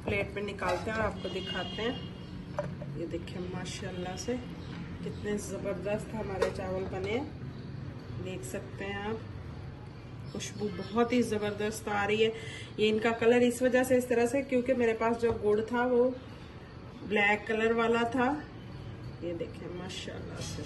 Plate में निकालते हैं और आपको दिखाते हैं। ये देखिए माशाल्लाह से कितने ज़बरदस्त हमारे चावल बने, देख सकते हैं आप। खुशबू बहुत ही ज़बरदस्त आ रही है। ये इनका कलर इस वजह से इस तरह से क्योंकि मेरे पास जो गुड़ था वो ब्लैक कलर वाला था। ये देखें माशाल्लाह से।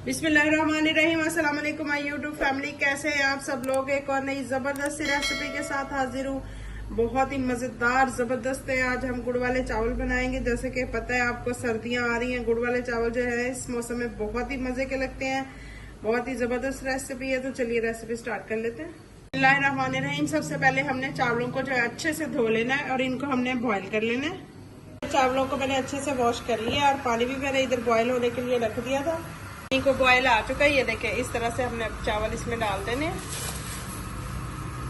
बिस्मिल्लाहिर्रहमानिर्रहीम, अस्सलाम वालेकुम माय यूट्यूब फैमिली। कैसे हैं आप सब लोग? एक और नई ज़बरदस्त रेसिपी के साथ हाजिर हूँ। बहुत ही मज़ेदार ज़बरदस्त है। आज हम गुड़ वाले चावल बनाएंगे। जैसे कि पता है आपको सर्दियाँ आ रही हैं, गुड़ वाले चावल जो है इस मौसम में बहुत ही मज़े के लगते हैं। बहुत ही ज़बरदस्त रेसिपी है। तो चलिए रेसिपी स्टार्ट कर लेते हैं। बिस्मिल्लाहिर्रहमानिर्रहीम। सबसे पहले हमने चावलों को जो है अच्छे से धो लेना है और इनको हमने बॉयल कर लेना है। चावलों को मैंने अच्छे से वॉश कर लिया और पानी भी मैंने इधर बॉयल होने के लिए रख दिया था। पानी को बॉयल आ चुका है। ये देखें इस तरह से हमने चावल इसमें डाल देने।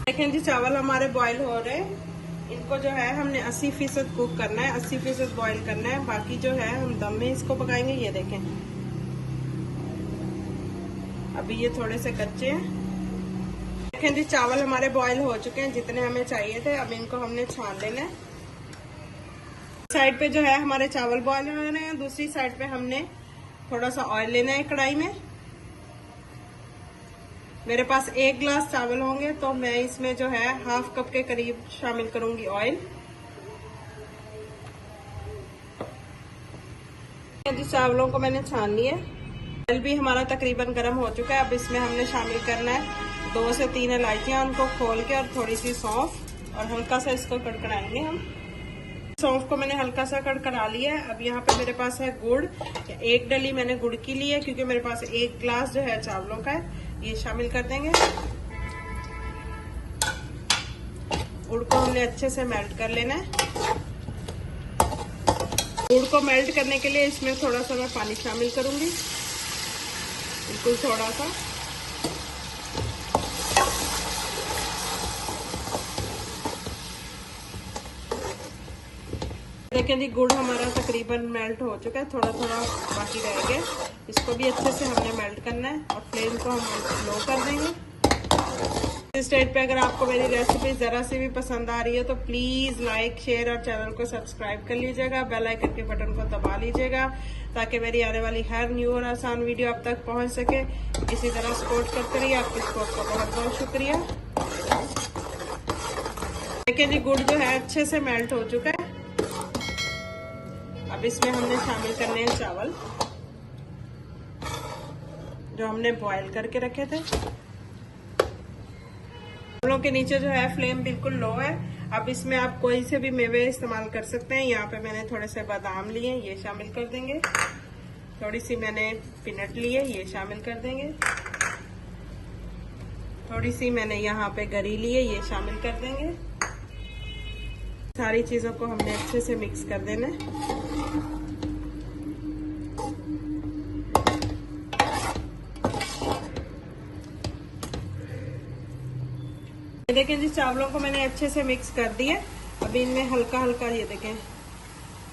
देखें जी चावल हमारे बॉयल हो रहे हैं। इनको जो है हमने 80% कुक करना है, 80% बॉयल करना है। बाकी जो है हम दम में इसको पकाएंगे। ये देखें अभी ये थोड़े से कच्चे हैं। देखें जी चावल हमारे बॉयल हो चुके हैं जितने हमें चाहिए थे। अब इनको हमने छान लेना है। साइड पे जो है हमारे चावल बॉयल हो रहे हैं, दूसरी साइड पे हमने थोड़ा सा ऑयल लेना है कढ़ाई में। मेरे पास 1 गिलास चावल होंगे तो मैं इसमें जो है ½ कप के करीब शामिल करूंगी ऑयल। चावलों को मैंने छान लिया। ऑयल भी हमारा तकरीबन गर्म हो चुका है। अब इसमें हमने शामिल करना है 2 से 3 इलायचियां, उनको खोल के, और थोड़ी सी सौंफ, और हल्का सा इसको कड़कड़ाएंगे हम। सौंफ को मैंने हल्का सा कड़कड़ा लिया है। अब यहाँ पे मेरे पास है गुड़। 1 डली मैंने गुड़ की ली है क्योंकि मेरे पास 1 गिलास जो है चावलों का है। ये शामिल कर देंगे। गुड़ को हमने अच्छे से मेल्ट कर लेना है। गुड़ को मेल्ट करने के लिए इसमें थोड़ा सा मैं पानी शामिल करूंगी, बिल्कुल थोड़ा सा। देखें जी गुड़ हमारा तकरीबन मेल्ट हो चुका है, थोड़ा थोड़ा बाकी रह गया। इसको भी अच्छे से हमने मेल्ट करना है और फ्लेम को हम लो कर देंगे। इस स्टेज पे अगर आपको मेरी रेसिपी जरा सी भी पसंद आ रही है तो प्लीज लाइक, शेयर और चैनल को सब्सक्राइब कर लीजिएगा। बेल आइकन के बटन को दबा लीजिएगा ताकि मेरी आने वाली हर न्यू और आसान वीडियो आप तक पहुंच सके। इसी तरह सपोर्ट करते रहिए। आपके सपोर्ट का बहुत बहुत शुक्रिया। देखिए जी गुड़ जो है अच्छे से मेल्ट हो चुका है। अब इसमें हमने शामिल करने हैं चावल जो हमने बॉयल करके रखे थे। चावलों के नीचे जो है फ्लेम बिल्कुल लो है। अब इसमें आप कोई से भी मेवे इस्तेमाल कर सकते हैं। यहाँ पे मैंने थोड़े से बादाम लिए, ये शामिल कर देंगे। थोड़ी सी मैंने पीनट ली है, ये शामिल कर देंगे। थोड़ी सी मैंने यहाँ पे गरी ली है, ये शामिल कर देंगे। सारी चीजों को हमने अच्छे से मिक्स कर देना है। देखें जी चावलों को मैंने अच्छे से मिक्स कर दिया। अभी इनमें हल्का हल्का ये देखें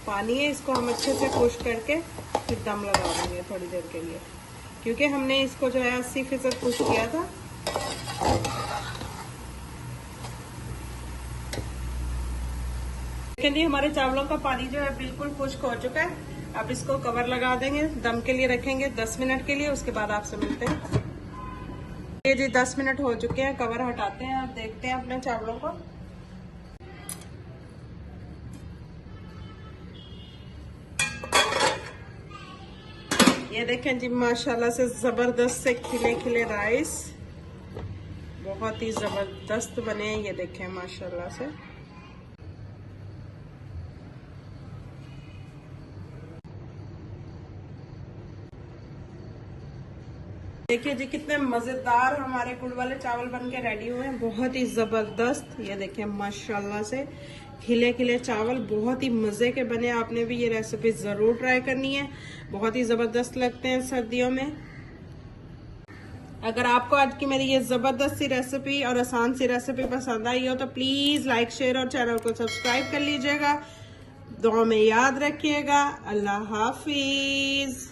पानी है, इसको हम अच्छे से खुश करके फिर दम लगा देंगे थोड़ी देर के लिए, क्योंकि हमने इसको जो है 80% खुश किया था। देखें जी हमारे चावलों का पानी जो है बिल्कुल खुश्क हो चुका है। अब इसको कवर लगा देंगे, दम के लिए रखेंगे 10 मिनट के लिए। उसके बाद आपसे मिलते हैं। ये जी 10 मिनट हो चुके हैं। कवर हटाते हैं, आप देखते हैं अपने चावलों को। ये देखें जी माशाल्लाह से जबरदस्त से खिले खिले राइस बहुत ही जबरदस्त बने हैं। ये देखें माशाल्लाह से। देखिए जी कितने मजेदार हमारे गुड़ वाले चावल बन के रेडी हुए हैं, बहुत ही जबरदस्त। ये देखें माशाल्लाह से खिले खिले चावल बहुत ही मजे के बने। आपने भी ये रेसिपी जरूर ट्राई करनी है, बहुत ही जबरदस्त लगते हैं सर्दियों में। अगर आपको आज की मेरी ये जबरदस्त सी रेसिपी और आसान सी रेसिपी पसंद आई हो तो प्लीज लाइक, शेयर और चैनल को सब्सक्राइब कर लीजिएगा। दुआ में याद रखिएगा। अल्लाह हाफिज।